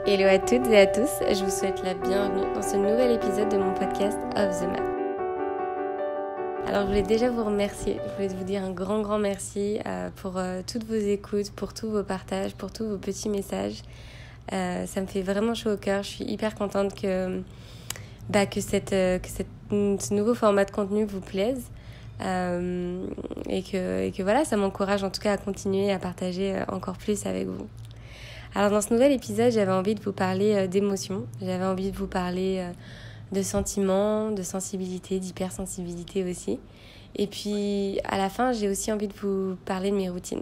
Hello à toutes et à tous, je vous souhaite la bienvenue dans ce nouvel épisode de mon podcast Off the Map. Alors je voulais déjà vous remercier, je voulais vous dire un grand merci pour toutes vos écoutes, pour tous vos partages, pour tous vos petits messages. Ça me fait vraiment chaud au cœur, je suis hyper contente que ce nouveau format de contenu vous plaise. Et que voilà, ça m'encourage en tout cas à continuer à partager encore plus avec vous. Alors dans ce nouvel épisode, j'avais envie de vous parler d'émotions, j'avais envie de vous parler de sentiments, de sensibilité, d'hypersensibilité aussi. Et puis à la fin, j'ai aussi envie de vous parler de mes routines.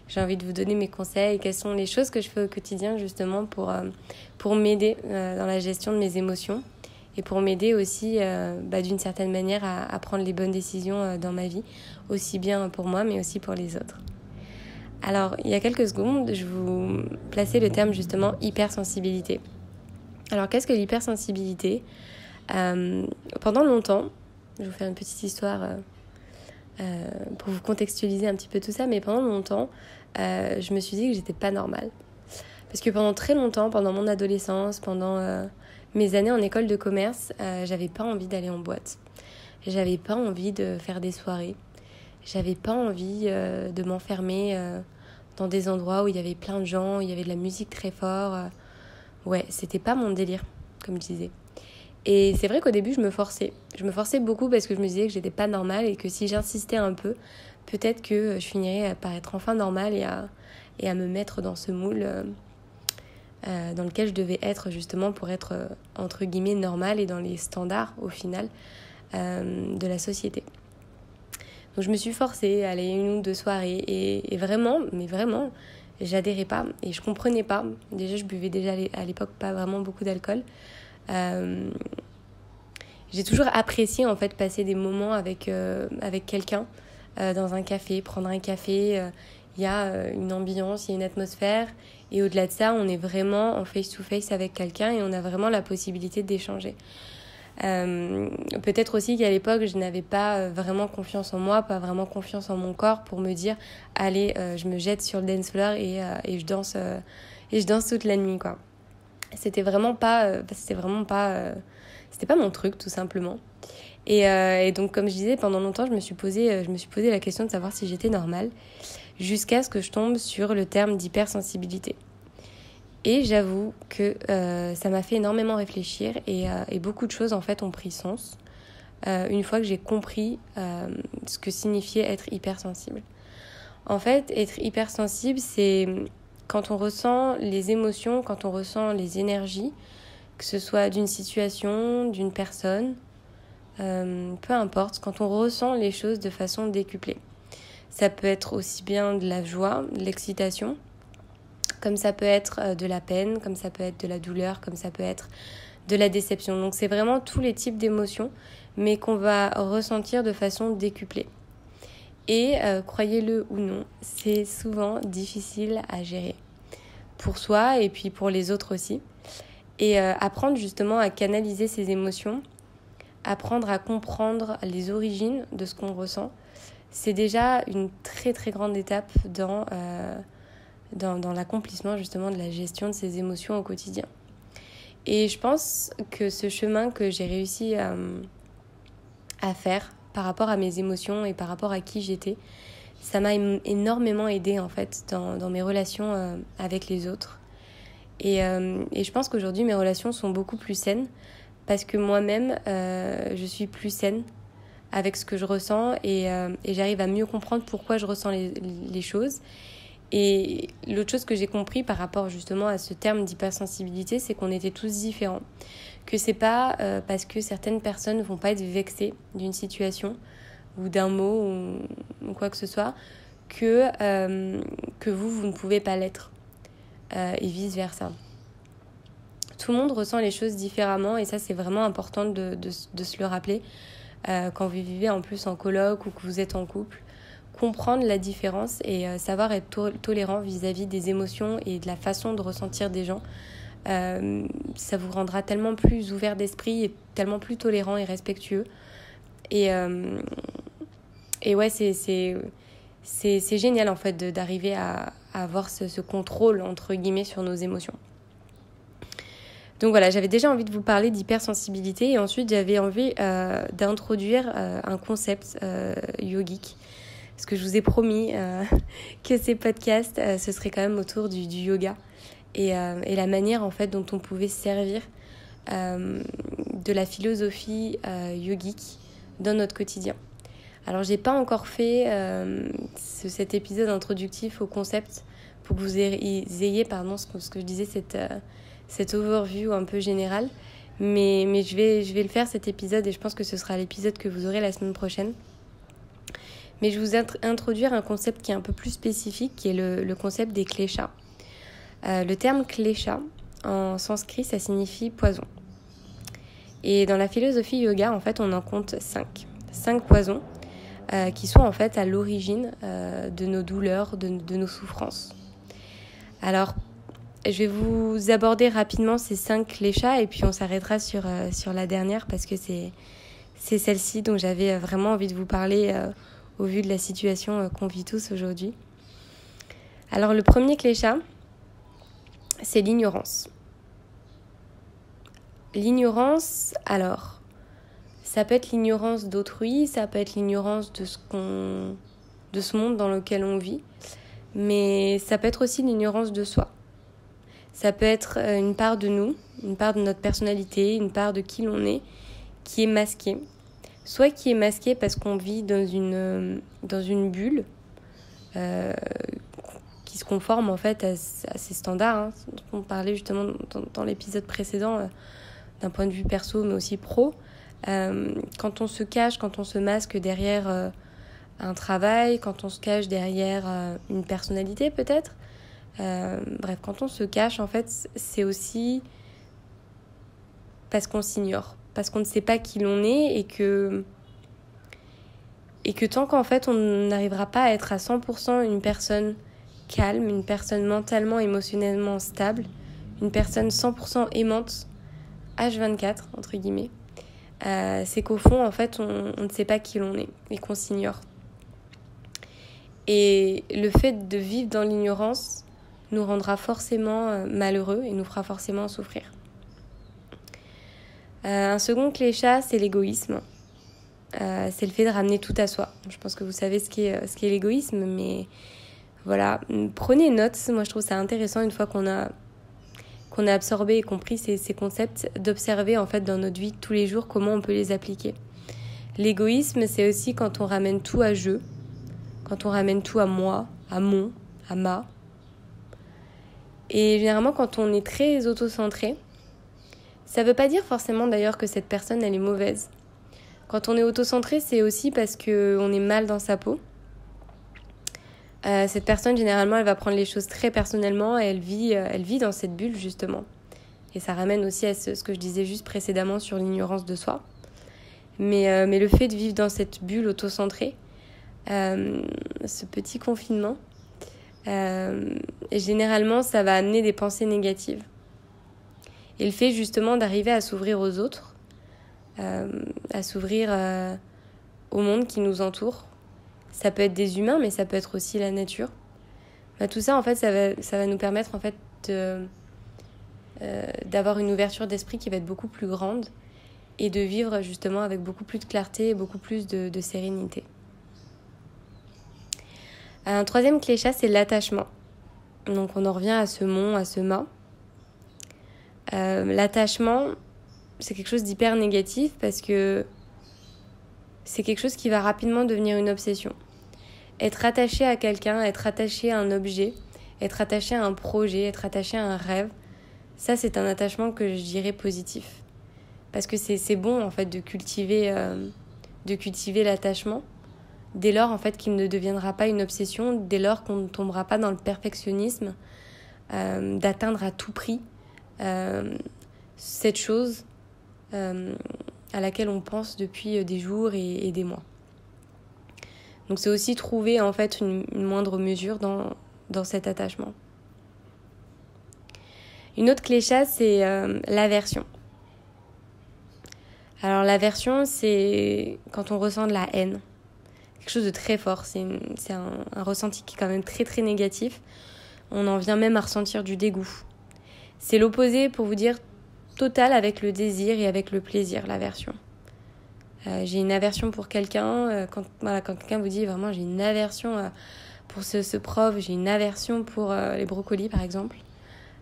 J'ai envie de vous donner mes conseils, quelles sont les choses que je fais au quotidien justement pour m'aider dans la gestion de mes émotions et pour m'aider aussi d'une certaine manière à prendre les bonnes décisions dans ma vie, aussi bien pour moi mais aussi pour les autres. Alors, il y a quelques secondes, je vous plaçais le terme justement hypersensibilité. Alors, qu'est-ce que l'hypersensibilité ? Pendant longtemps, je vais vous faire une petite histoire pour vous contextualiser un petit peu tout ça, mais pendant longtemps, je me suis dit que j'étais pas normale. Parce que pendant très longtemps, pendant mon adolescence, pendant mes années en école de commerce, j'avais pas envie d'aller en boîte. J'avais pas envie de faire des soirées. J'avais pas envie de m'enfermer dans des endroits où il y avait plein de gens, il y avait de la musique très fort. Ouais, c'était pas mon délire, comme je disais. Et c'est vrai qu'au début, je me forçais. Je me forçais beaucoup parce que je me disais que j'étais pas normale et que si j'insistais un peu, peut-être que je finirais par être enfin normale et à me mettre dans ce moule dans lequel je devais être justement pour être, entre guillemets, normale et dans les standards, au final, de la société. Donc je me suis forcée à aller une ou deux soirées et vraiment, j'adhérais pas et je comprenais pas. Déjà, je buvais déjà à l'époque pas vraiment beaucoup d'alcool. J'ai toujours apprécié en fait passer des moments avec quelqu'un dans un café, prendre un café. Il y a une ambiance, il y a une atmosphère et au-delà de ça, on est vraiment en face-to-face avec quelqu'un et on a vraiment la possibilité d'échanger. Peut-être aussi qu'à l'époque je n'avais pas vraiment confiance en moi, pas vraiment confiance en mon corps pour me dire allez je me jette sur le dance floor et je danse toute la nuit quoi. C'était pas mon truc tout simplement. Et donc comme je disais pendant longtemps je me suis posé la question de savoir si j'étais normale jusqu'à ce que je tombe sur le terme d'hypersensibilité. Et j'avoue que ça m'a fait énormément réfléchir et beaucoup de choses en fait ont pris sens une fois que j'ai compris ce que signifiait être hypersensible. En fait, être hypersensible, c'est quand on ressent les émotions, quand on ressent les énergies, que ce soit d'une situation, d'une personne, peu importe, quand on ressent les choses de façon décuplée. Ça peut être aussi bien de la joie, de l'excitation, comme ça peut être de la peine, comme ça peut être de la douleur, comme ça peut être de la déception. Donc c'est vraiment tous les types d'émotions, mais qu'on va ressentir de façon décuplée. Et croyez-le ou non, c'est souvent difficile à gérer. Pour soi et puis pour les autres aussi. Et apprendre justement à canaliser ces émotions, apprendre à comprendre les origines de ce qu'on ressent, c'est déjà une très très grande étape dans l'accomplissement justement de la gestion de ces émotions au quotidien. Et je pense que ce chemin que j'ai réussi à faire par rapport à mes émotions et par rapport à qui j'étais, ça m'a énormément aidée en fait dans mes relations avec les autres. Et je pense qu'aujourd'hui mes relations sont beaucoup plus saines parce que moi-même je suis plus saine avec ce que je ressens et j'arrive à mieux comprendre pourquoi je ressens les choses. Et l'autre chose que j'ai compris par rapport justement à ce terme d'hypersensibilité, c'est qu'on était tous différents. Que c'est pas parce que certaines personnes ne vont pas être vexées d'une situation ou d'un mot ou quoi que ce soit que vous ne pouvez pas l'être et vice versa. Tout le monde ressent les choses différemment et ça c'est vraiment important de se le rappeler quand vous vivez en plus en coloc ou que vous êtes en couple. Comprendre la différence et savoir être tolérant vis-à-vis des émotions et de la façon de ressentir des gens, ça vous rendra tellement plus ouvert d'esprit et tellement plus tolérant et respectueux. Et ouais, c'est génial en fait d'arriver à avoir ce contrôle entre guillemets sur nos émotions. Donc voilà, j'avais déjà envie de vous parler d'hypersensibilité et ensuite j'avais envie d'introduire un concept yogique. Parce que je vous ai promis que ces podcasts, ce serait quand même autour du yoga et la manière en fait dont on pouvait se servir de la philosophie yogique dans notre quotidien. Alors j'ai pas encore fait cet épisode introductif au concept pour que vous ayez ce que je disais, cette overview un peu générale, mais je vais le faire cet épisode et je pense que ce sera l'épisode que vous aurez la semaine prochaine. Mais je vais vous introduire un concept qui est un peu plus spécifique, qui est le concept des kleshas. Le terme klesha, en sanskrit, ça signifie poison. Et dans la philosophie yoga, en fait, on en compte 5 poisons qui sont en fait à l'origine de nos douleurs, de nos souffrances. Alors, je vais vous aborder rapidement ces 5 kleshas et puis on s'arrêtera sur la dernière parce que c'est celle-ci dont j'avais vraiment envie de vous parler au vu de la situation qu'on vit tous aujourd'hui. Alors, le premier klesha, c'est l'ignorance. L'ignorance, alors, ça peut être l'ignorance d'autrui, ça peut être l'ignorance de ce monde dans lequel on vit, mais ça peut être aussi l'ignorance de soi. Ça peut être une part de nous, une part de notre personnalité, une part de qui l'on est, qui est masquée. Soit qui est masquée parce qu'on vit dans une bulle qui se conforme en fait à ces standards. On parlait justement dans l'épisode précédent d'un point de vue perso mais aussi pro. Quand on se cache, quand on se masque derrière un travail, quand on se cache derrière une personnalité peut-être, bref, quand on se cache en fait c'est aussi parce qu'on s'ignore, parce qu'on ne sait pas qui l'on est et que tant qu'en fait on n'arrivera pas à être à 100% une personne calme, une personne mentalement, émotionnellement stable, une personne 100% aimante, H24 entre guillemets, c'est qu'au fond en fait on ne sait pas qui l'on est et qu'on s'ignore. Et le fait de vivre dans l'ignorance nous rendra forcément malheureux et nous fera forcément souffrir. Un second klesha, c'est l'égoïsme. C'est le fait de ramener tout à soi. Je pense que vous savez ce qu'est l'égoïsme, mais voilà, prenez note. Moi, je trouve ça intéressant une fois qu'on a absorbé et compris ces concepts, d'observer en fait dans notre vie de tous les jours comment on peut les appliquer. L'égoïsme, c'est aussi quand on ramène tout à je, quand on ramène tout à moi, à mon, à ma. Et généralement, quand on est très autocentré, ça ne veut pas dire forcément d'ailleurs que cette personne elle est mauvaise. Quand on est autocentré, c'est aussi parce qu'on est mal dans sa peau. Cette personne, généralement, elle va prendre les choses très personnellement et elle vit dans cette bulle, justement. Et ça ramène aussi à ce que je disais juste précédemment sur l'ignorance de soi. Mais le fait de vivre dans cette bulle autocentrée, ce petit confinement, généralement, ça va amener des pensées négatives. Et le fait, justement, d'arriver à s'ouvrir aux autres, à s'ouvrir au monde qui nous entoure. Ça peut être des humains, mais ça peut être aussi la nature. Tout ça, en fait, ça va nous permettre en fait d'avoir une ouverture d'esprit qui va être beaucoup plus grande et de vivre justement avec beaucoup plus de clarté et beaucoup plus de sérénité. Un troisième klesha, c'est l'attachement. Donc on en revient à ce mon, à ce ma. L'attachement, c'est quelque chose d'hyper négatif parce que c'est quelque chose qui va rapidement devenir une obsession. Être attaché à quelqu'un, être attaché à un objet, être attaché à un projet, être attaché à un rêve, ça c'est un attachement que je dirais positif. Parce que c'est bon en fait de cultiver l'attachement dès lors en fait qu'il ne deviendra pas une obsession, dès lors qu'on ne tombera pas dans le perfectionnisme, d'atteindre à tout prix cette chose à laquelle on pense depuis des jours et des mois. Donc c'est aussi trouver en fait une moindre mesure dans cet attachement. Une autre klesha, c'est l'aversion. Alors l'aversion, c'est quand on ressent de la haine. Quelque chose de très fort, c'est un ressenti qui est quand même très très négatif. On en vient même à ressentir du dégoût. C'est l'opposé, pour vous dire, totale avec le désir et avec le plaisir, l'aversion. J'ai une aversion pour quelqu'un, quand quelqu'un vous dit vraiment j'ai une aversion pour ce prof, j'ai une aversion pour les brocolis par exemple.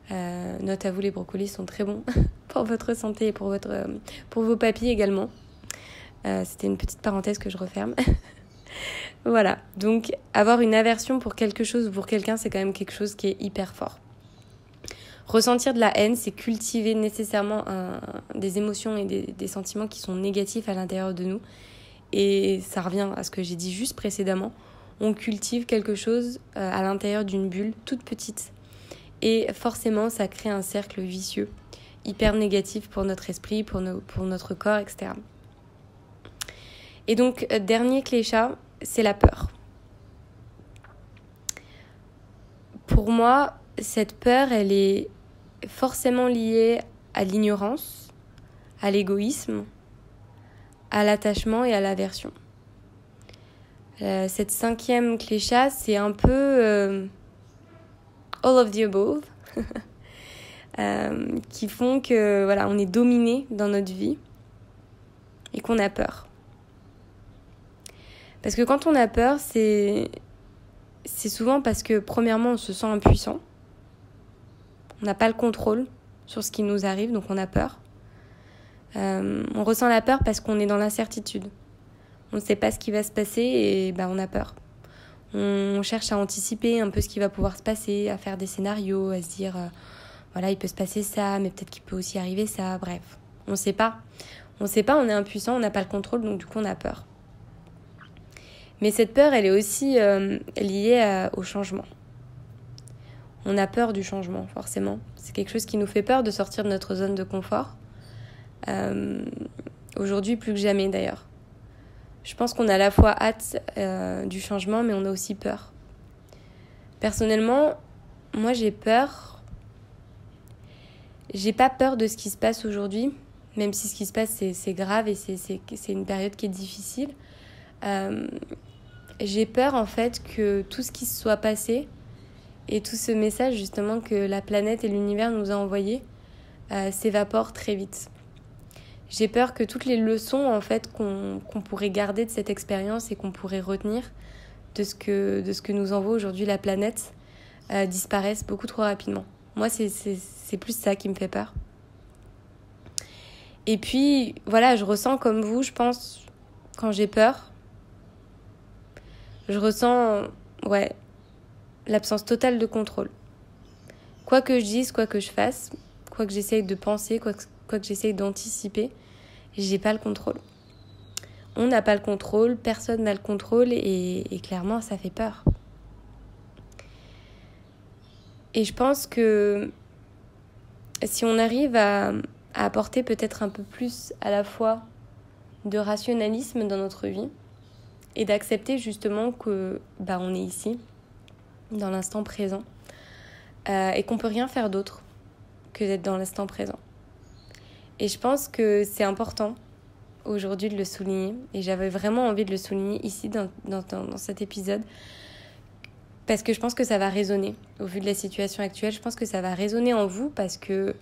Note à vous, les brocolis sont très bons pour votre santé et pour vos papilles également. C'était une petite parenthèse que je referme. Voilà, donc avoir une aversion pour quelque chose ou pour quelqu'un, c'est quand même quelque chose qui est hyper fort. Ressentir de la haine, c'est cultiver nécessairement des émotions et des sentiments qui sont négatifs à l'intérieur de nous. Et ça revient à ce que j'ai dit juste précédemment. On cultive quelque chose à l'intérieur d'une bulle toute petite. Et forcément, ça crée un cercle vicieux, hyper négatif pour notre esprit, pour notre corps, etc. Et donc, dernier clé-chat, c'est la peur. Pour moi, cette peur, elle est forcément liée à l'ignorance, à l'égoïsme, à l'attachement et à l'aversion. Cette 5e clé-chat, c'est un peu all of the above, qui font que voilà, on est dominé dans notre vie et qu'on a peur. Parce que quand on a peur, c'est souvent parce que premièrement, on se sent impuissant. On n'a pas le contrôle sur ce qui nous arrive, donc on a peur. On ressent la peur parce qu'on est dans l'incertitude. On ne sait pas ce qui va se passer et on a peur. On cherche à anticiper un peu ce qui va pouvoir se passer, à faire des scénarios, à se dire voilà, il peut se passer ça, mais peut-être qu'il peut aussi arriver ça, bref. On ne sait pas. On est impuissant, on n'a pas le contrôle, donc du coup on a peur. Mais cette peur, elle est aussi liée au changement. On a peur du changement, forcément. C'est quelque chose qui nous fait peur de sortir de notre zone de confort. Aujourd'hui, plus que jamais d'ailleurs. Je pense qu'on a à la fois hâte du changement, mais on a aussi peur. Personnellement, moi j'ai peur. J'ai pas peur de ce qui se passe aujourd'hui, même si ce qui se passe c'est grave et c'est une période qui est difficile. J'ai peur en fait que tout ce qui se soit passé et tout ce message justement que la planète et l'univers nous a envoyé s'évapore très vite. J'ai peur que toutes les leçons en fait qu'on pourrait garder de cette expérience et qu'on pourrait retenir de ce que nous envoie aujourd'hui la planète disparaissent beaucoup trop rapidement. Moi, c'est plus ça qui me fait peur. Et puis, voilà, je ressens comme vous, je pense, quand j'ai peur, je ressens, l'absence totale de contrôle. Quoi que je dise, quoi que je fasse, quoi que j'essaye de penser, quoi que j'essaye d'anticiper, j'ai pas le contrôle. On n'a pas le contrôle, personne n'a le contrôle et clairement, ça fait peur. Et je pense que si on arrive à apporter peut-être un peu plus à la fois de rationalisme dans notre vie et d'accepter justement que on est ici, dans l'instant présent, et qu'on peut rien faire d'autre que d'être dans l'instant présent. Et je pense que c'est important aujourd'hui de le souligner, et j'avais vraiment envie de le souligner ici dans cet épisode, parce que je pense que ça va résonner au vu de la situation actuelle. Je pense que ça va résonner en vous parce que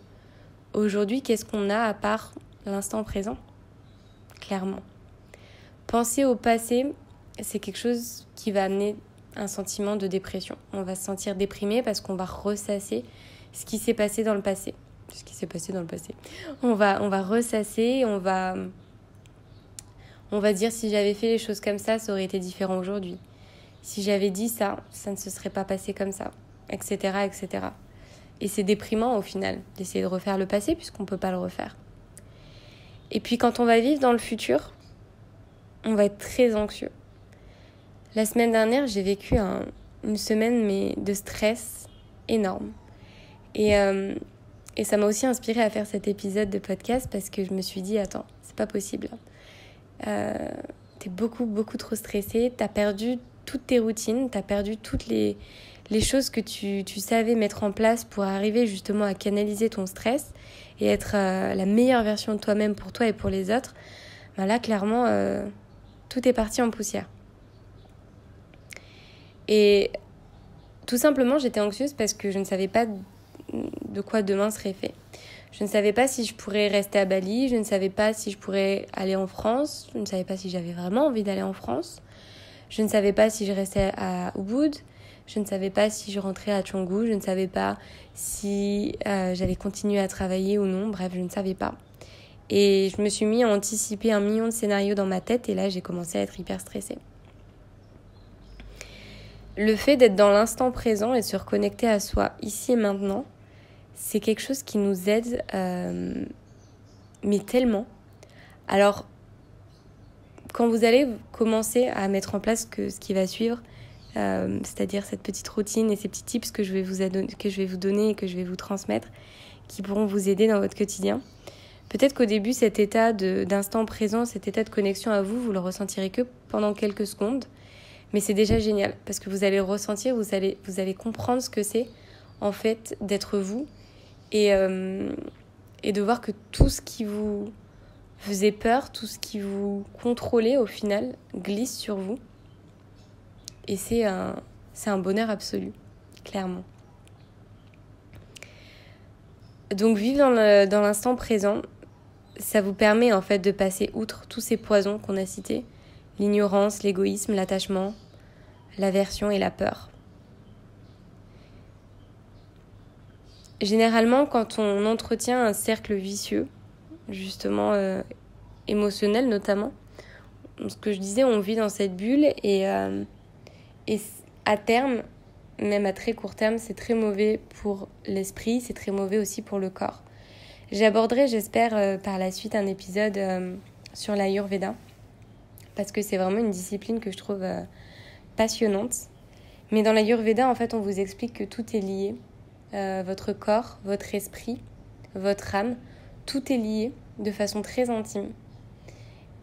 aujourd'hui, qu'est-ce qu'on a à part l'instant présent ? Clairement. Penser au passé, c'est quelque chose qui va amener un sentiment de dépression. On va se sentir déprimé parce qu'on va ressasser ce qui s'est passé dans le passé. On va ressasser, on va dire si j'avais fait les choses comme ça aurait été différent aujourd'hui. Si j'avais dit ça, ça ne se serait pas passé comme ça, etc., etc. Et c'est déprimant au final d'essayer de refaire le passé puisqu'on ne peut pas le refaire. Et puis quand on va vivre dans le futur, on va être très anxieux. La semaine dernière, j'ai vécu une semaine de stress énorme. Et ça m'a aussi inspirée à faire cet épisode de podcast parce que je me suis dit, attends, c'est pas possible. T'es beaucoup, beaucoup trop stressée, t'as perdu toutes tes routines, t'as perdu toutes les choses que tu savais mettre en place pour arriver justement à canaliser ton stress et être la meilleure version de toi-même pour toi et pour les autres. Là, clairement, tout est parti en poussière. Et tout simplement, j'étais anxieuse parce que je ne savais pas de quoi demain serait fait. Je ne savais pas si je pourrais rester à Bali, je ne savais pas si je pourrais aller en France, je ne savais pas si j'avais vraiment envie d'aller en France, je ne savais pas si je restais à Ubud, je ne savais pas si je rentrais à Canggu, je ne savais pas si j'allais continuer à travailler ou non, bref, je ne savais pas. Et je me suis mis à anticiper 1 million de scénarios dans ma tête et là, j'ai commencé à être hyper stressée. Le fait d'être dans l'instant présent et de se reconnecter à soi ici et maintenant, c'est quelque chose qui nous aide, mais tellement. Alors, quand vous allez commencer à mettre en place ce qui va suivre, c'est-à-dire cette petite routine et ces petits tips que je vais vous donner et que je vais vous transmettre, qui pourront vous aider dans votre quotidien, peut-être qu'au début, cet état d'instant présent, cet état de connexion à vous, vous le ressentirez que pendant quelques secondes. Mais c'est déjà génial parce que vous allez ressentir, vous allez comprendre ce que c'est en fait d'être vous et de voir que tout ce qui vous faisait peur, tout ce qui vous contrôlait au final glisse sur vous. Et c'est un bonheur absolu, clairement. Donc vivre dans l'instant présent, ça vous permet en fait de passer outre tous ces poisons qu'on a cités. L'ignorance, l'égoïsme, l'attachement, l'aversion et la peur. Généralement, quand on entretient un cercle vicieux, justement émotionnel notamment, ce que je disais, on vit dans cette bulle et à terme, même à très court terme, c'est très mauvais pour l'esprit, c'est très mauvais aussi pour le corps. J'aborderai, j'espère, par la suite un épisode sur l'Ayurveda, parce que c'est vraiment une discipline que je trouve passionnante. Mais dans l'Ayurveda, en fait, on vous explique que tout est lié. Votre corps, votre esprit, votre âme, tout est lié de façon très intime.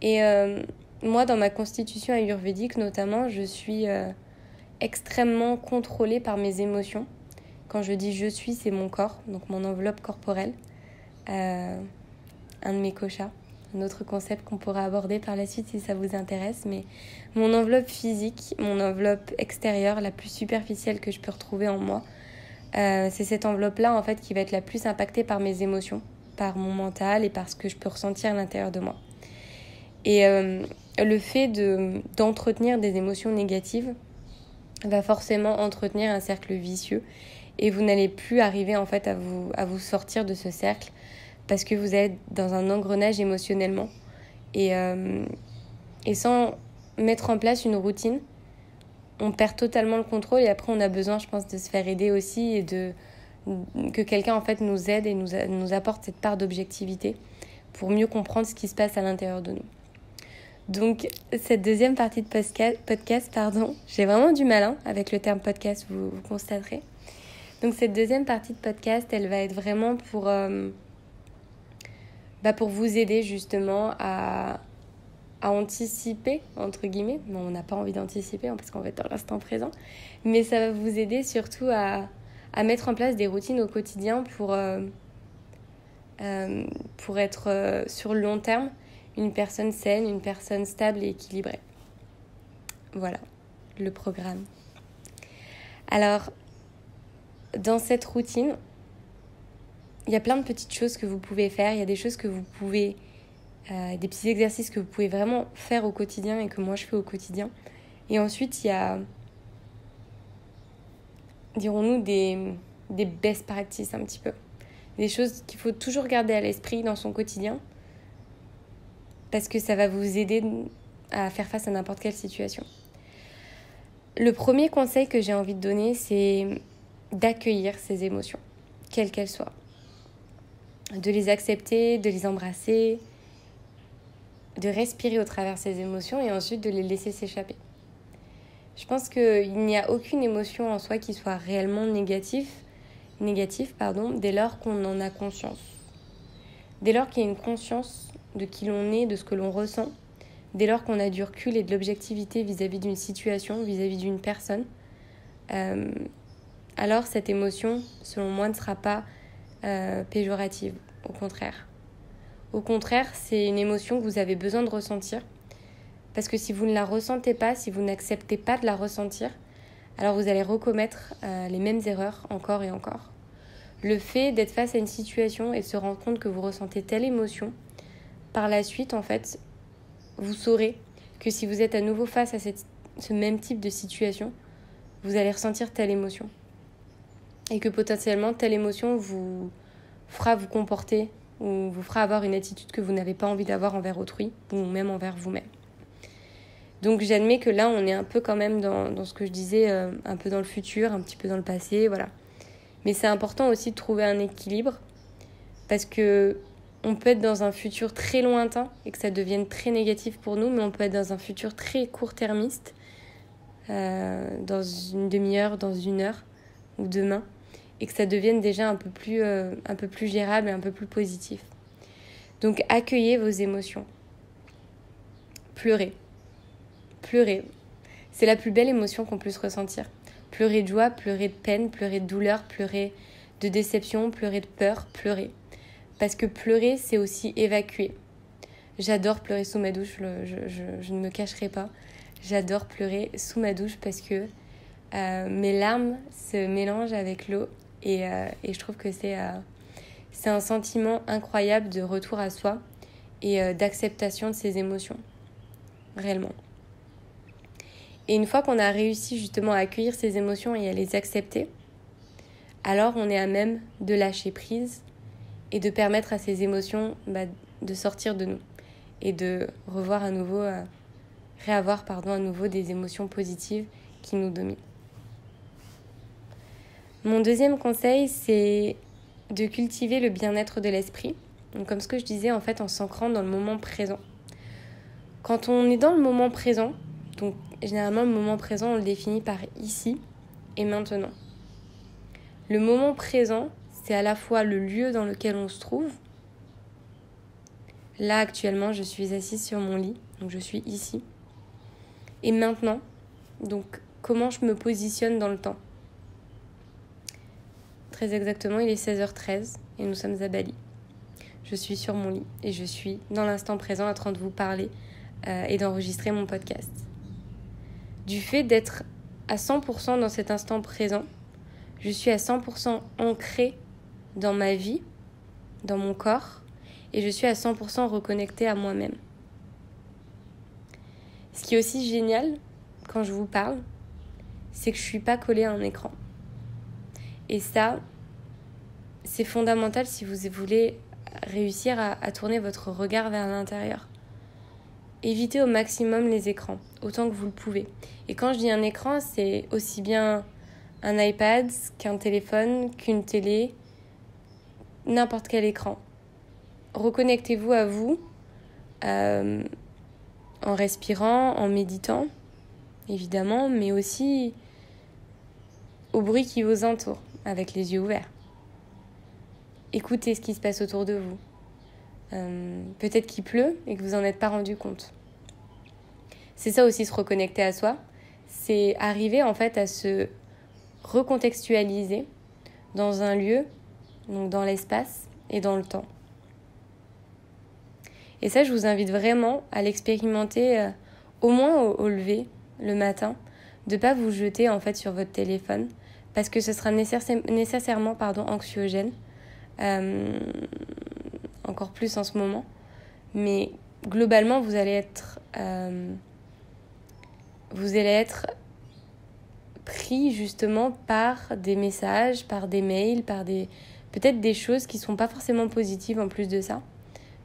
Et moi, dans ma constitution ayurvédique notamment, je suis extrêmement contrôlée par mes émotions. Quand je dis je suis, c'est mon corps, donc mon enveloppe corporelle. Un de mes koshas. Un autre concept qu'on pourra aborder par la suite si ça vous intéresse, mais mon enveloppe physique, mon enveloppe extérieure, la plus superficielle que je peux retrouver en moi, c'est cette enveloppe-là en fait qui va être la plus impactée par mes émotions, par mon mental et par ce que je peux ressentir à l'intérieur de moi. Et le fait d'entretenir des émotions négatives va forcément entretenir un cercle vicieux et vous n'allez plus arriver en fait à vous sortir de ce cercle parce que vous êtes dans un engrenage émotionnellement. Et sans mettre en place une routine, on perd totalement le contrôle et après on a besoin, je pense, de se faire aider aussi et que quelqu'un en fait nous aide et nous apporte cette part d'objectivité pour mieux comprendre ce qui se passe à l'intérieur de nous. Donc cette deuxième partie de podcast, j'ai vraiment du mal avec le terme podcast, vous constaterez. Donc cette deuxième partie de podcast, elle va être vraiment pour vous aider justement à anticiper, entre guillemets. Non, on n'a pas envie d'anticiper parce qu'on va être dans l'instant présent. Mais ça va vous aider surtout à mettre en place des routines au quotidien pour être sur le long terme une personne saine, une personne stable et équilibrée. Voilà, le programme. Alors, dans cette routine, il y a plein de petites choses que vous pouvez faire. Il y a des choses que vous pouvez... des petits exercices que vous pouvez vraiment faire au quotidien et que moi je fais au quotidien. Et ensuite, il y a, dirons-nous, des best practices un petit peu. Des choses qu'il faut toujours garder à l'esprit dans son quotidien parce que ça va vous aider à faire face à n'importe quelle situation. Le premier conseil que j'ai envie de donner, c'est d'accueillir ces émotions, quelles qu'elles soient. De les accepter, de les embrasser, de respirer au travers de ces émotions et ensuite de les laisser s'échapper. Je pense qu'il n'y a aucune émotion en soi qui soit réellement négative, dès lors qu'on en a conscience. Dès lors qu'il y a une conscience de qui l'on est, de ce que l'on ressent, dès lors qu'on a du recul et de l'objectivité vis-à-vis d'une situation, vis-à-vis d'une personne, alors cette émotion, selon moi, ne sera pas péjorative, au contraire. Au contraire, c'est une émotion que vous avez besoin de ressentir. Parce que si vous ne la ressentez pas, si vous n'acceptez pas de la ressentir, alors vous allez recommettre les mêmes erreurs encore et encore. Le fait d'être face à une situation et de se rendre compte que vous ressentez telle émotion, par la suite, en fait, vous saurez que si vous êtes à nouveau face à ce même type de situation, vous allez ressentir telle émotion. Et que potentiellement, telle émotion vous fera vous comporter ou vous fera avoir une attitude que vous n'avez pas envie d'avoir envers autrui ou même envers vous-même. Donc j'admets que là, on est un peu quand même dans ce que je disais, un peu dans le futur, un petit peu dans le passé, voilà. Mais c'est important aussi de trouver un équilibre parce que on peut être dans un futur très lointain et que ça devienne très négatif pour nous, mais on peut être dans un futur très court-termiste, dans une demi-heure, dans une heure ou demain, et que ça devienne déjà un peu plus gérable et un peu plus positif. Donc accueillez vos émotions. Pleurez. C'est la plus belle émotion qu'on puisse ressentir. Pleurer de joie, pleurer de peine, pleurer de douleur, pleurer de déception, pleurer de peur, pleurer. Parce que pleurer, c'est aussi évacuer. J'adore pleurer sous ma douche, je ne me cacherai pas. J'adore pleurer sous ma douche parce que mes larmes se mélangent avec l'eau et je trouve que c'est un sentiment incroyable de retour à soi et d'acceptation de ses émotions, réellement. Et une fois qu'on a réussi justement à accueillir ces émotions et à les accepter, alors on est à même de lâcher prise et de permettre à ces émotions de sortir de nous et de réavoir à nouveau des émotions positives qui nous dominent. Mon deuxième conseil, c'est de cultiver le bien-être de l'esprit. Donc, comme ce que je disais, en fait, en s'ancrant dans le moment présent. Quand on est dans le moment présent, donc généralement le moment présent, on le définit par ici et maintenant. Le moment présent, c'est à la fois le lieu dans lequel on se trouve. Là, actuellement, je suis assise sur mon lit, donc je suis ici. Et maintenant, donc comment je me positionne dans le temps. Très exactement, il est 16h13 et nous sommes à Bali. Je suis sur mon lit et je suis dans l'instant présent en train de vous parler et d'enregistrer mon podcast. Du fait d'être à 100% dans cet instant présent, je suis à 100% ancrée dans ma vie, dans mon corps, et je suis à 100% reconnectée à moi-même. Ce qui est aussi génial, quand je vous parle, c'est que je ne suis pas collée à un écran. Et ça, c'est fondamental si vous voulez réussir à tourner votre regard vers l'intérieur. Évitez au maximum les écrans, autant que vous le pouvez. Et quand je dis un écran, c'est aussi bien un iPad qu'un téléphone, qu'une télé, n'importe quel écran. Reconnectez-vous à vous en respirant, en méditant, évidemment, mais aussi au bruit qui vous entoure, avec les yeux ouverts. Écoutez ce qui se passe autour de vous. Peut-être qu'il pleut et que vous n'en êtes pas rendu compte. C'est ça aussi, se reconnecter à soi. C'est arriver en fait à se recontextualiser dans un lieu, donc dans l'espace et dans le temps. Et ça, je vous invite vraiment à l'expérimenter au moins au lever le matin, de ne pas vous jeter en fait sur votre téléphone parce que ce sera nécessairement anxiogène. Encore plus en ce moment, mais globalement vous allez être pris justement par des messages, par des mails, par peut-être des choses qui sont pas forcément positives en plus de ça.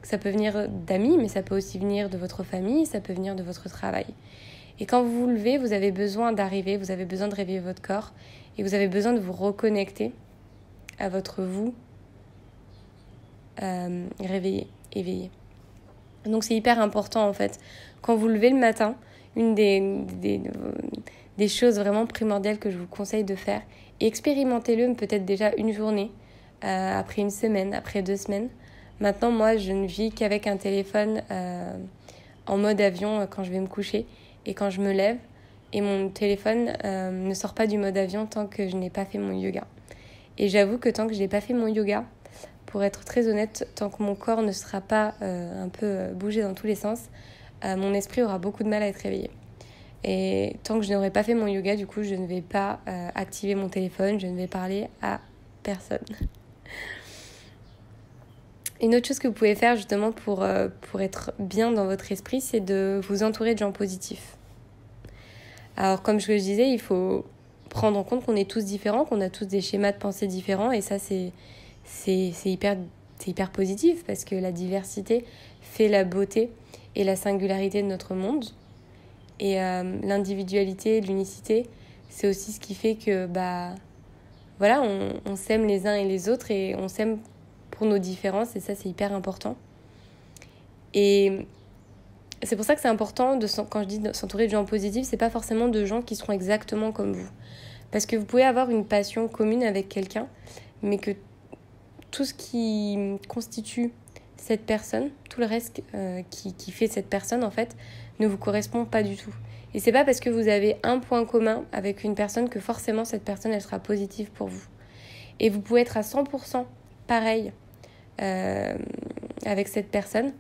Ça peut venir d'amis, mais ça peut aussi venir de votre famille, ça peut venir de votre travail. Et quand vous vous levez, vous avez besoin d'arriver, vous avez besoin de réveiller votre corps et vous avez besoin de vous reconnecter à votre vous réveillé, éveillé. Donc c'est hyper important en fait. Quand vous levez le matin, une des choses vraiment primordiales que je vous conseille de faire, et expérimentez-le peut-être déjà une journée, après une semaine, après 2 semaines. Maintenant, moi, je ne vis qu'avec un téléphone en mode avion quand je vais me coucher et quand je me lève. Et mon téléphone ne sort pas du mode avion tant que je n'ai pas fait mon yoga. Et j'avoue que tant que je n'ai pas fait mon yoga, pour être très honnête, tant que mon corps ne sera pas un peu bougé dans tous les sens, mon esprit aura beaucoup de mal à être réveillé. Et tant que je n'aurai pas fait mon yoga, du coup, je ne vais pas activer mon téléphone, je ne vais parler à personne. Une autre chose que vous pouvez faire justement pour être bien dans votre esprit, c'est de vous entourer de gens positifs. Alors comme je le disais, il faut prendre en compte qu'on est tous différents, qu'on a tous des schémas de pensée différents, et ça c'est hyper positif parce que la diversité fait la beauté et la singularité de notre monde. Et l'individualité, l'unicité, c'est aussi ce qui fait que voilà, on s'aime les uns et les autres et on s'aime pour nos différences, et ça c'est hyper important. Et c'est pour ça que c'est important, quand je dis de s'entourer de gens positifs, c'est pas forcément de gens qui seront exactement comme vous. Parce que vous pouvez avoir une passion commune avec quelqu'un, mais que tout ce qui constitue cette personne, tout le reste qui fait cette personne en fait, ne vous correspond pas du tout. Et c'est pas parce que vous avez un point commun avec une personne que forcément cette personne elle sera positive pour vous. Et vous pouvez être à 100% pareil avec cette personne,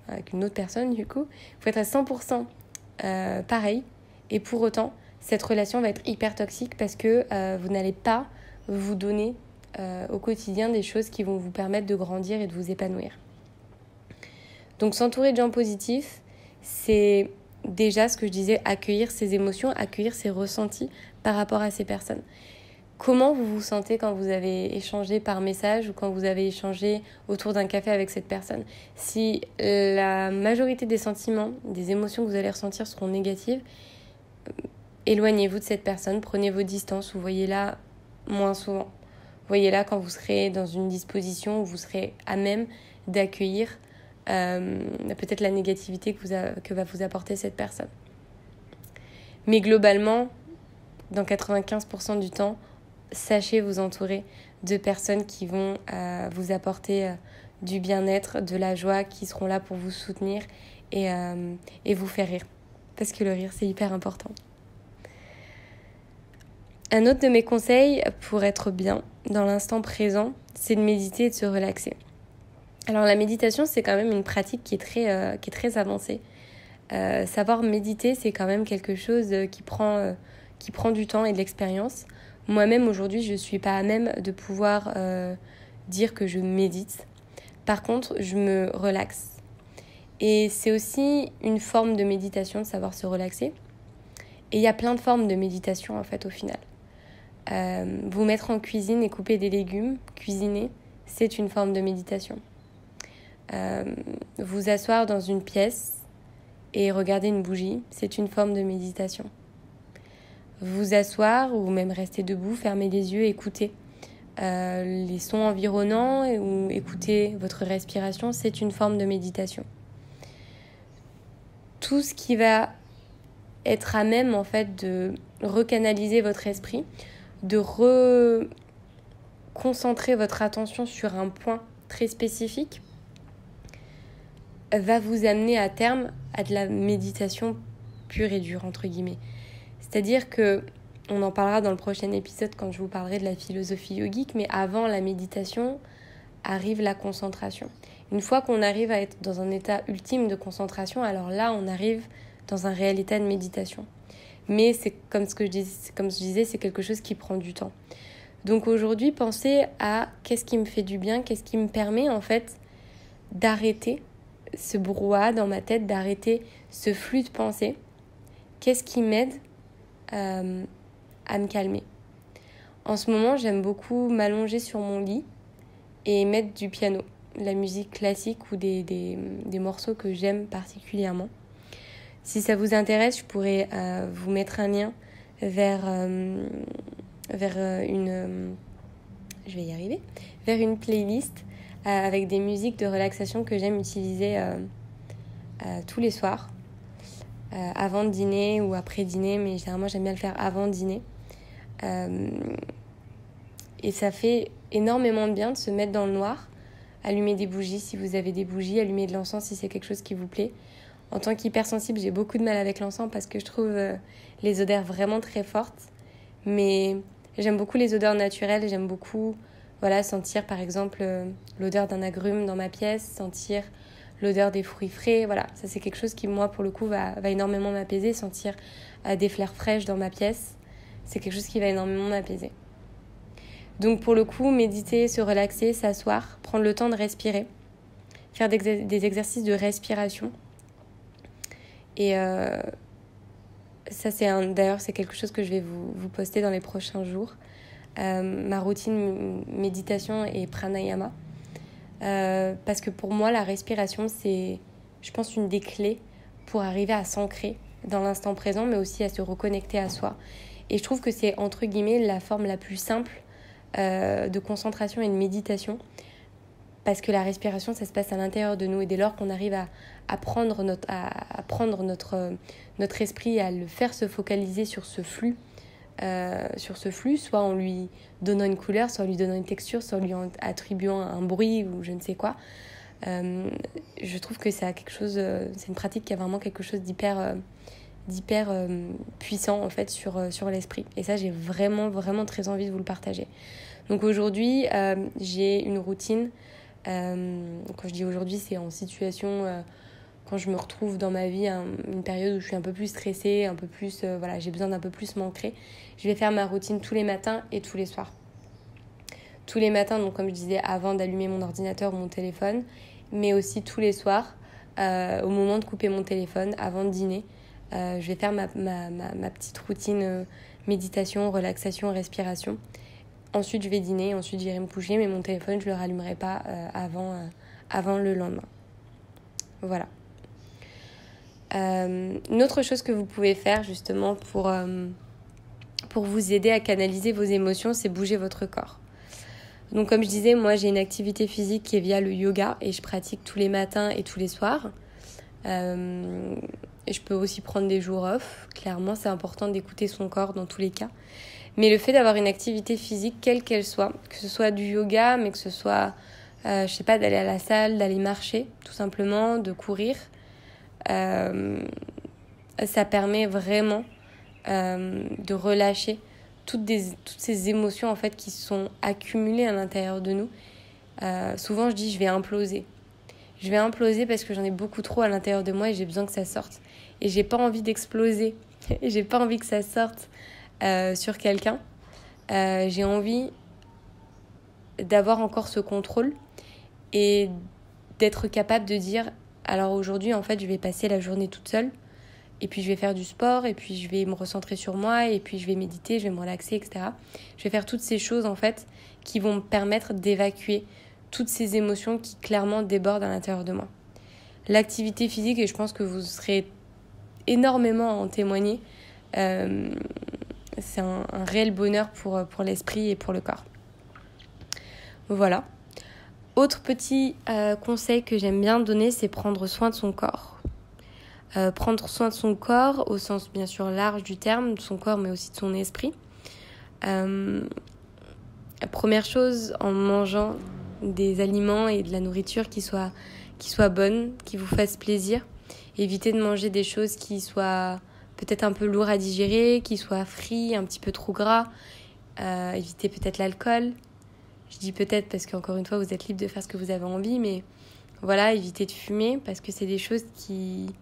avec une autre personne du coup, vous pouvez être à 100% pareil, et pour autant cette relation va être hyper toxique parce que vous n'allez pas vous donner au quotidien des choses qui vont vous permettre de grandir et de vous épanouir. Donc s'entourer de gens positifs, c'est déjà ce que je disais, accueillir ses émotions, accueillir ses ressentis par rapport à ces personnes. Comment vous vous sentez quand vous avez échangé par message ou quand vous avez échangé autour d'un café avec cette personne ? Si la majorité des sentiments, des émotions que vous allez ressentir seront négatives, éloignez-vous de cette personne, prenez vos distances ou voyez-la moins souvent. Voyez-la quand vous serez dans une disposition où vous serez à même d'accueillir peut-être la négativité que va vous apporter cette personne. Mais globalement, dans 95% du temps, sachez vous entourer de personnes qui vont vous apporter du bien-être, de la joie, qui seront là pour vous soutenir et vous faire rire. Parce que le rire, c'est hyper important. Un autre de mes conseils pour être bien dans l'instant présent, c'est de méditer et de se relaxer. Alors la méditation, c'est quand même une pratique qui est très avancée. Savoir méditer, c'est quand même quelque chose qui prend du temps et de l'expérience. Moi-même, aujourd'hui, je ne suis pas à même de pouvoir dire que je médite. Par contre, je me relaxe. Et c'est aussi une forme de méditation, de savoir se relaxer. Et il y a plein de formes de méditation, en fait, au final. Vous mettre en cuisine et couper des légumes, cuisiner, c'est une forme de méditation. Vous asseoir dans une pièce et regarder une bougie, c'est une forme de méditation. Vous asseoir ou même rester debout, fermer les yeux, écouter les sons environnants ou écouter votre respiration, c'est une forme de méditation. Tout ce qui va être à même en fait de recanaliser votre esprit, de reconcentrer votre attention sur un point très spécifique, va vous amener à terme à de la méditation pure et dure, entre guillemets. C'est-à-dire que, on en parlera dans le prochain épisode quand je vous parlerai de la philosophie yogique, mais avant la méditation arrive la concentration. Une fois qu'on arrive à être dans un état ultime de concentration, alors là on arrive dans un réel état de méditation. Mais c'est comme je disais, c'est quelque chose qui prend du temps. Donc aujourd'hui, pensez à qu'est-ce qui me fait du bien, qu'est-ce qui me permet en fait d'arrêter ce brouhaha dans ma tête, d'arrêter ce flux de pensée. Qu'est-ce qui m'aide à me calmer. En ce moment, j'aime beaucoup m'allonger sur mon lit et mettre du piano, la musique classique ou des morceaux que j'aime particulièrement. Si ça vous intéresse, je pourrais vous mettre un lien vers une playlist avec des musiques de relaxation que j'aime utiliser tous les soirs, avant de dîner ou après dîner, mais généralement j'aime bien le faire avant de dîner. Et ça fait énormément de bien de se mettre dans le noir, allumer des bougies si vous avez des bougies, allumer de l'encens si c'est quelque chose qui vous plaît. En tant qu'hypersensible, j'ai beaucoup de mal avec l'encens parce que je trouve les odeurs vraiment très fortes. Mais j'aime beaucoup les odeurs naturelles, j'aime beaucoup sentir par exemple l'odeur d'un agrume dans ma pièce, sentir l'odeur des fruits frais. Voilà, ça c'est quelque chose qui moi pour le coup va énormément m'apaiser. Sentir des fleurs fraîches dans ma pièce, c'est quelque chose qui va énormément m'apaiser. Donc pour le coup, méditer, se relaxer, s'asseoir, prendre le temps de respirer, faire des exercices de respiration. Et ça, d'ailleurs, c'est quelque chose que je vais vous poster dans les prochains jours. Ma routine méditation et pranayama. Parce que pour moi, la respiration, c'est, je pense, une des clés pour arriver à s'ancrer dans l'instant présent, mais aussi à se reconnecter à soi. Et je trouve que c'est, entre guillemets, la forme la plus simple de concentration et de méditation, parce que la respiration, ça se passe à l'intérieur de nous, et dès lors qu'on arrive à prendre notre esprit, à le faire se focaliser sur ce flux, soit en lui donnant une couleur, soit en lui donnant une texture, soit en lui attribuant un bruit ou je ne sais quoi, je trouve que c'est une pratique qui a vraiment quelque chose d'hyper puissant en fait sur l'esprit. Et ça, j'ai vraiment, vraiment très envie de vous le partager. Donc aujourd'hui, j'ai une routine. Quand je dis aujourd'hui, c'est en situation, quand je me retrouve dans ma vie, une période où je suis un peu plus stressée, un peu plus, j'ai besoin d'un peu plus m'ancrer. Je vais faire ma routine tous les matins et tous les soirs. Tous les matins, donc comme je disais, avant d'allumer mon ordinateur ou mon téléphone, mais aussi tous les soirs, au moment de couper mon téléphone, avant de dîner. Je vais faire ma petite routine méditation, relaxation, respiration. Ensuite, je vais dîner, ensuite j'irai me coucher, mais mon téléphone, je ne le rallumerai pas avant le lendemain. Voilà. Une autre chose que vous pouvez faire justement pour vous aider à canaliser vos émotions, c'est bouger votre corps. Donc comme je disais, moi j'ai une activité physique qui est via le yoga et je pratique tous les matins et tous les soirs. Et je peux aussi prendre des jours off. Clairement, c'est important d'écouter son corps dans tous les cas. Mais le fait d'avoir une activité physique, quelle qu'elle soit, que ce soit du yoga, mais que ce soit, d'aller à la salle, d'aller marcher, tout simplement, de courir, ça permet vraiment de relâcher toutes ces émotions en fait qui sont accumulées à l'intérieur de nous. Souvent, je dis je vais imploser. Je vais imploser parce que j'en ai beaucoup trop à l'intérieur de moi et j'ai besoin que ça sorte. Et j'ai pas envie d'exploser. Et j'ai pas envie que ça sorte sur quelqu'un. J'ai envie d'avoir encore ce contrôle et d'être capable de dire alors aujourd'hui en fait je vais passer la journée toute seule et puis je vais faire du sport et puis je vais me recentrer sur moi et puis je vais méditer, je vais me relaxer, etc. Je vais faire toutes ces choses en fait qui vont me permettre d'évacuer toutes ces émotions qui clairement débordent à l'intérieur de moi. L'activité physique, et je pense que vous serez énormément à en témoigner, c'est un réel bonheur pour l'esprit et pour le corps. Voilà. Autre petit conseil que j'aime bien donner, c'est prendre soin de son corps. Prendre soin de son corps au sens bien sûr large du terme, de son corps mais aussi de son esprit. La première chose, en mangeant des aliments et de la nourriture qui soient bonnes, qui vous fassent plaisir. Évitez de manger des choses qui soient peut-être un peu lourdes à digérer, qui soient frites, un petit peu trop gras. Évitez peut-être l'alcool. Je dis peut-être parce qu'encore une fois, vous êtes libre de faire ce que vous avez envie, mais voilà, évitez de fumer parce que c'est des choses qui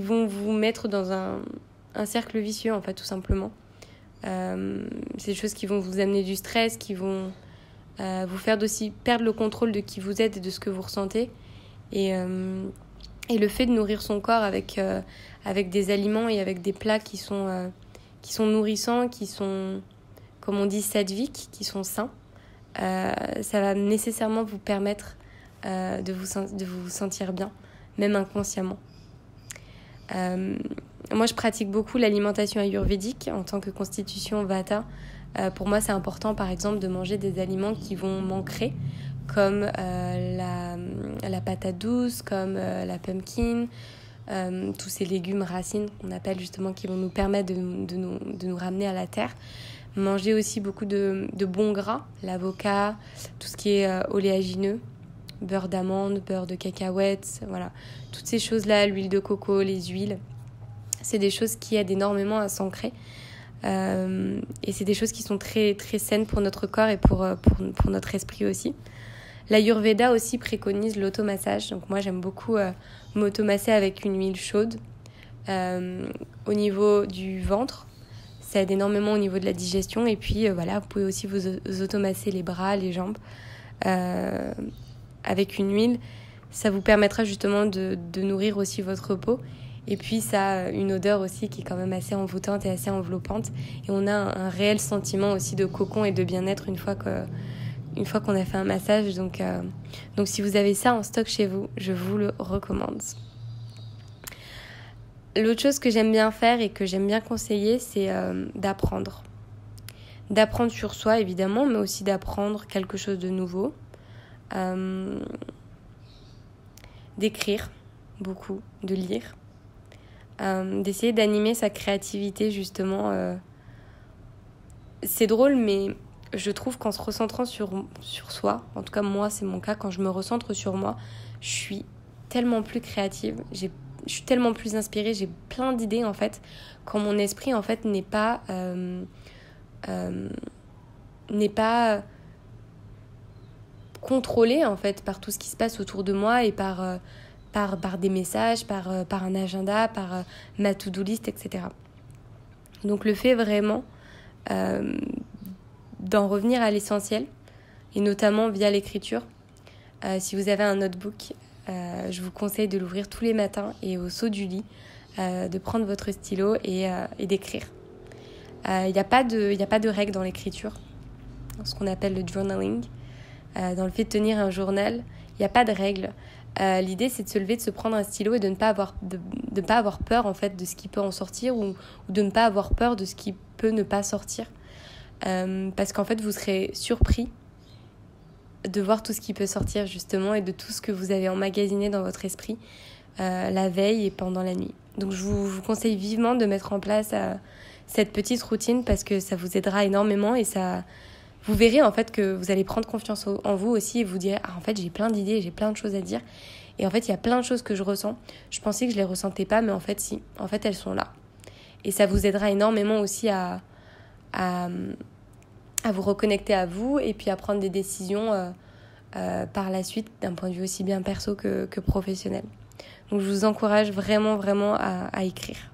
vont vous mettre dans un cercle vicieux, en fait, tout simplement. C'est des choses qui vont vous amener du stress, qui vont vous faire aussi perdre le contrôle de qui vous êtes et de ce que vous ressentez. Et le fait de nourrir son corps avec des aliments et avec des plats qui sont nourrissants, qui sont, comme on dit, sattviques, qui sont sains, ça va nécessairement vous permettre de vous sentir bien, même inconsciemment. Moi, je pratique beaucoup l'alimentation ayurvédique en tant que constitution Vata. Pour moi, c'est important, par exemple, de manger des aliments qui vont m'ancrer, comme la patate douce, comme la pumpkin, tous ces légumes racines qu'on appelle justement, qui vont nous permettre de nous ramener à la terre. Manger aussi beaucoup de bons gras, l'avocat, tout ce qui est oléagineux, beurre d'amande, beurre de cacahuètes, voilà. Toutes ces choses-là, l'huile de coco, les huiles, c'est des choses qui aident énormément à s'ancrer. Et c'est des choses qui sont très, très saines pour notre corps et pour notre esprit aussi. L'Ayurveda aussi préconise l'automassage. Donc moi, j'aime beaucoup m'automasser avec une huile chaude. Au niveau du ventre, Ça aide énormément au niveau de la digestion. Et puis voilà, vous pouvez aussi vous automasser les bras, les jambes avec une huile. Ça vous permettra justement de nourrir aussi votre peau. Et puis ça a une odeur aussi qui est quand même assez envoûtante et assez enveloppante. Et on a un réel sentiment aussi de cocon et de bien-être une fois qu'on a fait un massage. Donc si vous avez ça en stock chez vous, je vous le recommande. L'autre chose que j'aime bien faire et que j'aime bien conseiller, c'est d'apprendre. D'apprendre sur soi, évidemment, mais aussi d'apprendre quelque chose de nouveau. D'écrire beaucoup, de lire. D'essayer d'animer sa créativité, justement. C'est drôle, mais je trouve qu'en se recentrant sur soi, en tout cas moi, c'est mon cas, quand je me recentre sur moi, je suis tellement plus créative, je suis tellement plus inspirée, j'ai plein d'idées en fait, quand mon esprit en fait n'est pas contrôlé en fait par tout ce qui se passe autour de moi et par des messages, par un agenda, par ma to-do list, etc. Donc le fait vraiment d'en revenir à l'essentiel, et notamment via l'écriture. Si vous avez un notebook, je vous conseille de l'ouvrir tous les matins et au saut du lit, de prendre votre stylo et d'écrire. Il n'y a pas de règle dans l'écriture, dans ce qu'on appelle le journaling. Dans le fait de tenir un journal, il n'y a pas de règle. L'idée, c'est de se lever, de se prendre un stylo et de ne pas avoir peur en fait, de ce qui peut en sortir ou de ne pas avoir peur de ce qui peut ne pas sortir. Parce qu'en fait, vous serez surpris de voir tout ce qui peut sortir justement et de tout ce que vous avez emmagasiné dans votre esprit la veille et pendant la nuit. Donc je vous conseille vivement de mettre en place cette petite routine parce que ça vous aidera énormément et ça... Vous verrez en fait que vous allez prendre confiance en vous aussi et vous direz « Ah, en fait, j'ai plein d'idées, j'ai plein de choses à dire. » Et en fait, il y a plein de choses que je ressens. Je pensais que je les ressentais pas, mais en fait, si. En fait, elles sont là. Et ça vous aidera énormément aussi à vous reconnecter à vous et puis à prendre des décisions par la suite d'un point de vue aussi bien perso que professionnel. Donc, je vous encourage vraiment, vraiment à écrire.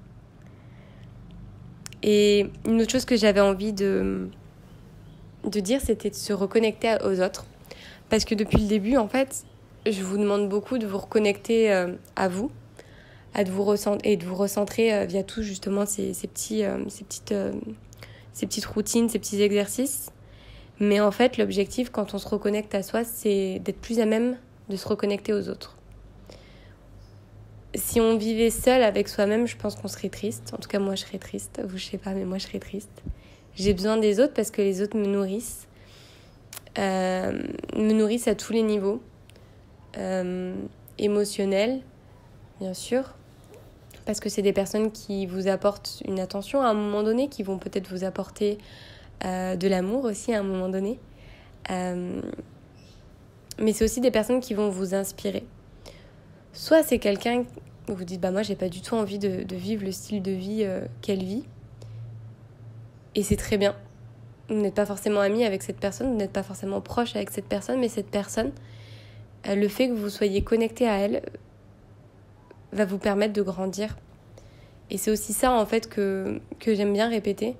Et une autre chose que j'avais envie de dire, c'était de se reconnecter aux autres. Parce que depuis le début, en fait, je vous demande beaucoup de vous reconnecter à vous, et de vous recentrer via tout justement ces petites routines, ces petits exercices. Mais en fait, l'objectif, quand on se reconnecte à soi, c'est d'être plus à même de se reconnecter aux autres. Si on vivait seul avec soi-même, je pense qu'on serait triste. En tout cas, moi, je serais triste. Vous, je sais pas, mais moi, je serais triste. J'ai besoin des autres parce que les autres me nourrissent à tous les niveaux. Émotionnel, bien sûr, parce que c'est des personnes qui vous apportent une attention à un moment donné, qui vont peut-être vous apporter de l'amour aussi à un moment donné. Mais c'est aussi des personnes qui vont vous inspirer. Soit c'est quelqu'un où vous dites « moi, j'ai pas du tout envie de vivre le style de vie qu'elle vit ». Et c'est très bien. Vous n'êtes pas forcément ami avec cette personne, vous n'êtes pas forcément proche avec cette personne, mais cette personne, le fait que vous soyez connecté à elle va vous permettre de grandir. Et c'est aussi ça, en fait, que j'aime bien répéter.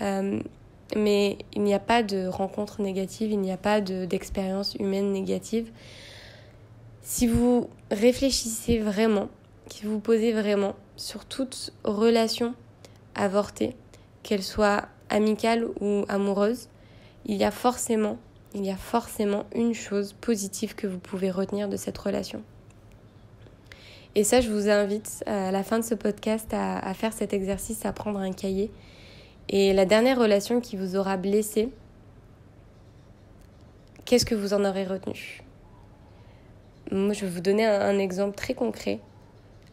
Mais il n'y a pas de rencontre négative, il n'y a pas d'expérience humaine négative. Si vous réfléchissez vraiment, si vous vous posez vraiment sur toute relation avortée, qu'elle soit amicale ou amoureuse, il y a forcément une chose positive que vous pouvez retenir de cette relation. Et ça, je vous invite à la fin de ce podcast à faire cet exercice, à prendre un cahier. Et la dernière relation qui vous aura blessé, qu'est-ce que vous en aurez retenu ? Moi, je vais vous donner un exemple très concret.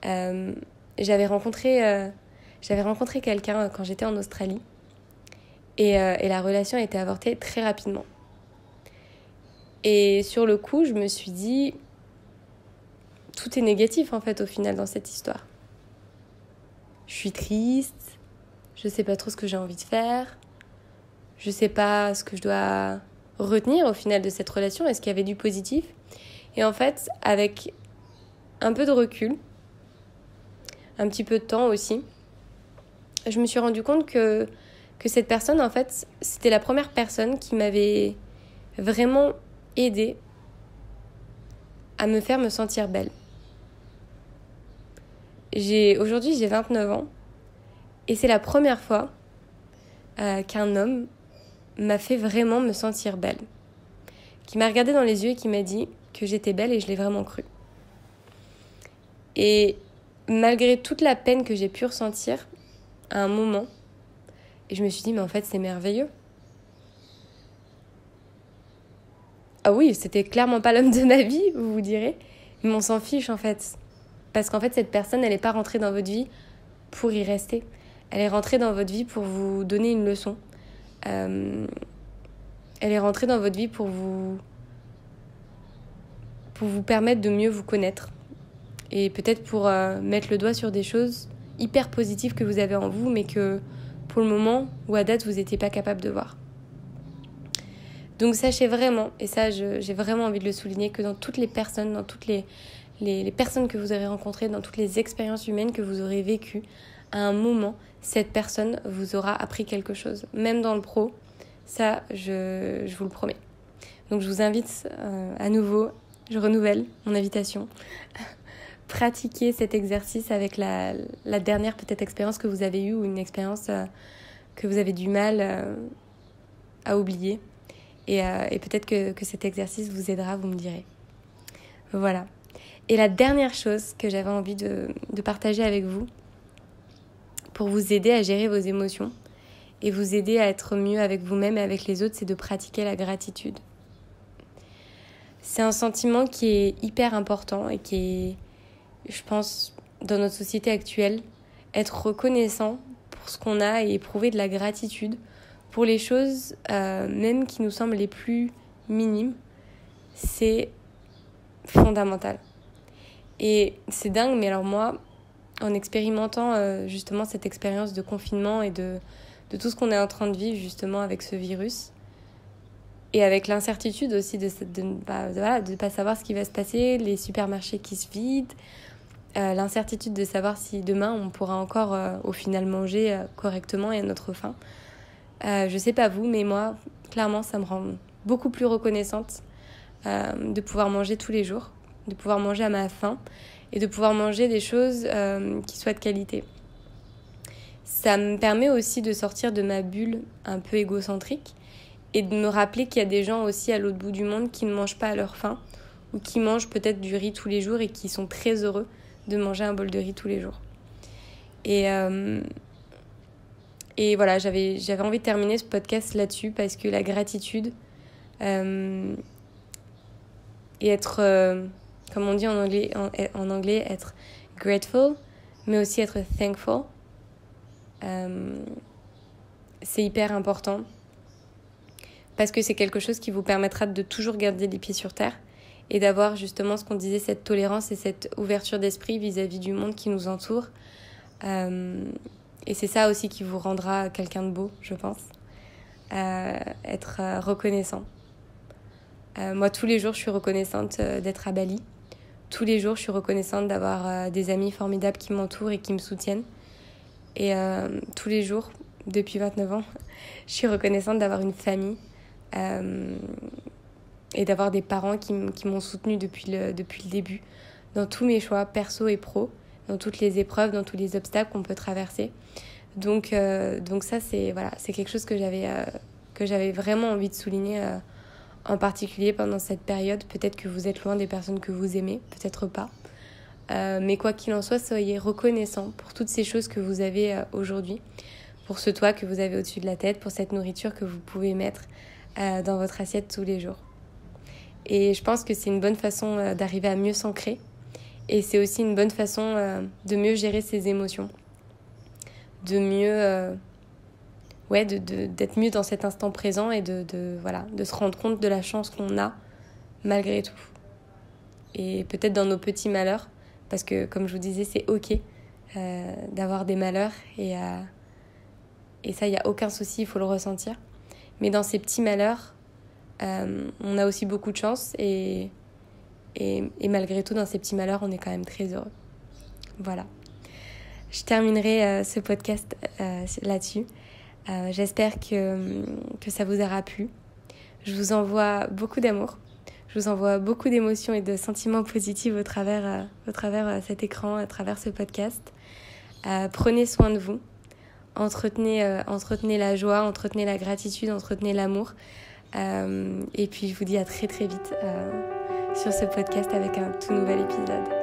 J'avais rencontré quelqu'un quand j'étais en Australie. Et la relation a été avortée très rapidement. Et sur le coup, je me suis dit, tout est négatif en fait au final dans cette histoire. Je suis triste, je sais pas trop ce que j'ai envie de faire, je sais pas ce que je dois retenir au final de cette relation, est-ce qu'il y avait du positif ? Et en fait, avec un peu de recul, un petit peu de temps aussi, je me suis rendu compte que que cette personne, en fait, c'était la première personne qui m'avait vraiment aidée à me faire me sentir belle. Aujourd'hui, j'ai 29 ans et c'est la première fois qu'un homme m'a fait vraiment me sentir belle. Qui m'a regardée dans les yeux et qui m'a dit que j'étais belle et je l'ai vraiment cru. Et malgré toute la peine que j'ai pu ressentir à un moment, et je me suis dit, mais en fait, c'est merveilleux. Ah oui, c'était clairement pas l'homme de ma vie, vous direz, mais on s'en fiche en fait. Parce qu'en fait, cette personne, elle n'est pas rentrée dans votre vie pour y rester. Elle est rentrée dans votre vie pour vous donner une leçon. Elle est rentrée dans votre vie pour vous permettre de mieux vous connaître. Et peut-être pour mettre le doigt sur des choses hyper positives que vous avez en vous, mais que pour le moment ou à date, vous n'étiez pas capable de voir. Donc sachez vraiment, et ça j'ai vraiment envie de le souligner, que dans toutes les personnes, dans toutes les personnes que vous aurez rencontrées, dans toutes les expériences humaines que vous aurez vécues, à un moment, cette personne vous aura appris quelque chose. Même dans le pro, ça, je vous le promets. Donc je vous invite à nouveau, je renouvelle mon invitation, pratiquer cet exercice avec la dernière peut-être expérience que vous avez eue ou une expérience que vous avez du mal à oublier. Et peut-être que cet exercice vous aidera, vous me direz. Voilà. Et la dernière chose que j'avais envie de partager avec vous, pour vous aider à gérer vos émotions et vous aider à être mieux avec vous-même et avec les autres, c'est de pratiquer la gratitude. C'est un sentiment qui est hyper important et qui est, je pense, dans notre société actuelle, être reconnaissant pour ce qu'on a et éprouver de la gratitude pour les choses, même qui nous semblent les plus minimes, c'est fondamental. Et c'est dingue, mais alors moi, en expérimentant justement cette expérience de confinement et de tout ce qu'on est en train de vivre justement avec ce virus, et avec l'incertitude aussi de ne pas savoir ce qui va se passer, les supermarchés qui se vident, l'incertitude de savoir si demain on pourra encore au final manger correctement et à notre faim. Je sais pas vous, mais moi, clairement, ça me rend beaucoup plus reconnaissante de pouvoir manger tous les jours, de pouvoir manger à ma faim et de pouvoir manger des choses qui soient de qualité. Ça me permet aussi de sortir de ma bulle un peu égocentrique et de me rappeler qu'il y a des gens aussi à l'autre bout du monde qui ne mangent pas à leur faim ou qui mangent peut-être du riz tous les jours et qui sont très heureux de manger un bol de riz tous les jours. Et voilà, j'avais envie de terminer ce podcast là-dessus parce que la gratitude et être, comme on dit en anglais, être grateful, mais aussi être thankful, c'est hyper important parce que c'est quelque chose qui vous permettra de toujours garder les pieds sur terre et d'avoir justement ce qu'on disait, cette tolérance et cette ouverture d'esprit vis-à-vis du monde qui nous entoure. Et c'est ça aussi qui vous rendra quelqu'un de beau, je pense. Être reconnaissant. Moi, tous les jours, je suis reconnaissante d'être à Bali. Tous les jours, je suis reconnaissante d'avoir des amis formidables qui m'entourent et qui me soutiennent. Et tous les jours, depuis 29 ans, je suis reconnaissante d'avoir une famille et d'avoir des parents qui m'ont soutenue depuis le début, dans tous mes choix perso et pro, dans toutes les épreuves, dans tous les obstacles qu'on peut traverser. Donc ça, c'est quelque chose que j'avais vraiment envie de souligner, en particulier pendant cette période. Peut-être que vous êtes loin des personnes que vous aimez, peut-être pas. Mais quoi qu'il en soit, soyez reconnaissants pour toutes ces choses que vous avez aujourd'hui, pour ce toit que vous avez au-dessus de la tête, pour cette nourriture que vous pouvez mettre dans votre assiette tous les jours. Et je pense que c'est une bonne façon d'arriver à mieux s'ancrer. Et c'est aussi une bonne façon de mieux gérer ses émotions, de mieux, d'être mieux dans cet instant présent et de se rendre compte de la chance qu'on a malgré tout. Et peut-être dans nos petits malheurs, parce que comme je vous disais, c'est ok d'avoir des malheurs et ça, il n'y a aucun souci, il faut le ressentir. Mais dans ces petits malheurs, on a aussi beaucoup de chance et malgré tout, dans ces petits malheurs, on est quand même très heureux. Voilà. Je terminerai ce podcast là-dessus. J'espère que ça vous aura plu. Je vous envoie beaucoup d'amour. Je vous envoie beaucoup d'émotions et de sentiments positifs au travers cet écran, à travers ce podcast. Prenez soin de vous. Entretenez la joie, entretenez la gratitude, entretenez l'amour. Et puis je vous dis à très très vite sur ce podcast avec un tout nouvel épisode.